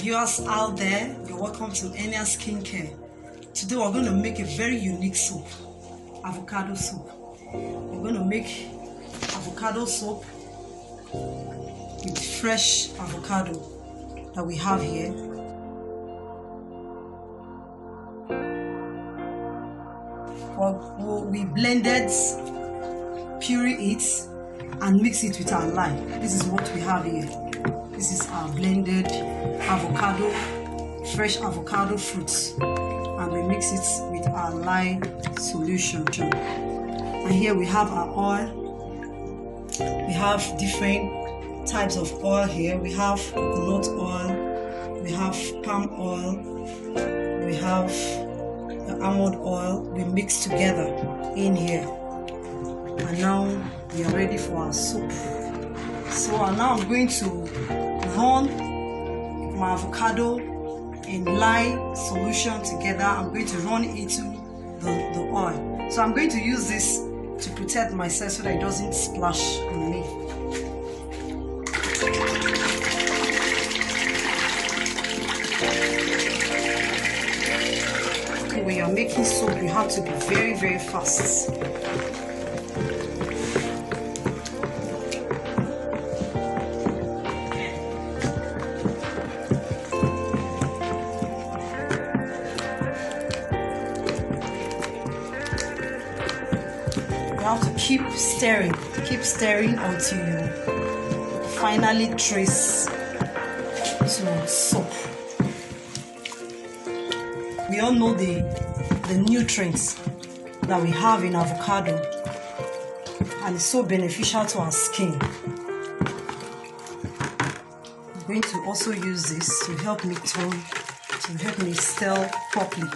viewers out there, you're welcome to enea.skin.care. Today we're going to make a very unique soap, avocado soap. We're going to make avocado soap with fresh avocado that we have here. We blended, puree it, and mix it with our lime. This is what we have here. This is our blended avocado, fresh avocado fruits, and we mix it with our lime solution. And here we have our oil. We have different types of oil here. We have coconut oil, we have palm oil, we have the almond oil. We mix together in here, and now we are ready for our soup. So now I'm going to run my avocado and lime solution together. I'm going to run it into the oil. So I'm going to use this to protect myself so that it doesn't splash on me. Okay, when you're making soap, you have to be very, very fast. You have to keep stirring until you finally trace to soap. We all know the nutrients that we have in avocado, and it's so beneficial to our skin. I'm going to also use this to help me stir properly.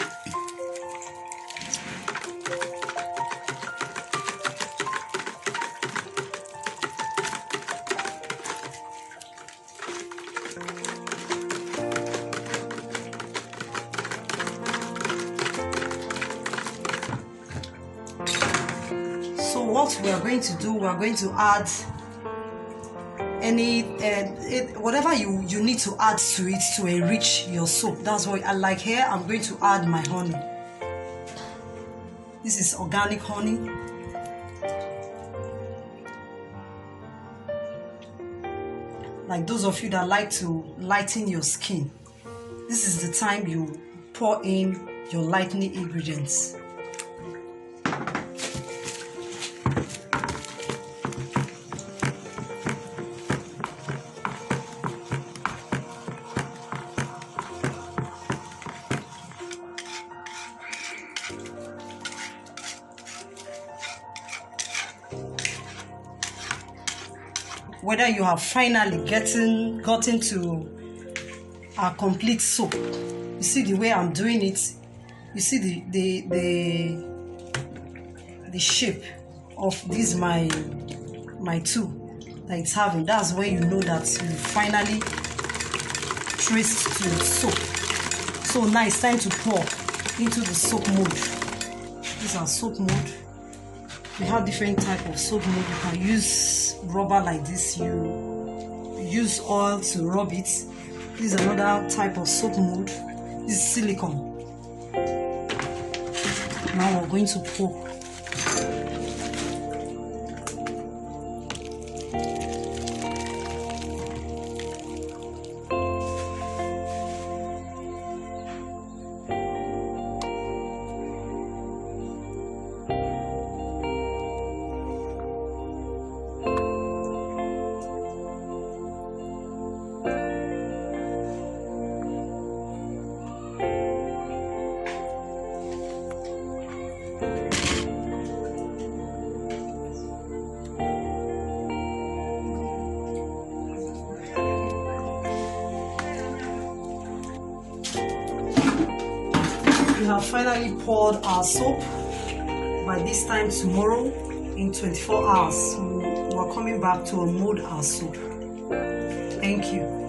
So what we are going to do, we are going to add whatever you need to add to it to enrich your soap. That's what I like. Here I'm going to add my honey. This is organic honey. Like those of you that like to lighten your skin, this is the time you pour in your lightening ingredients. Whether you have finally gotten to a complete soap, you see the way I'm doing it. You see the shape of this my tool that it's having. That's when you know that you finally traced to the soap. So now it's time to pour into the soap mold. These are soap mold. We have different type of soap mold. You can use rubber like this. You use oil to rub it. This is another type of soap mold. This is silicone. Now we're going to pour. We have finally poured our soap. By this time tomorrow, in 24 hours, we are coming back to mold our soap. Thank you.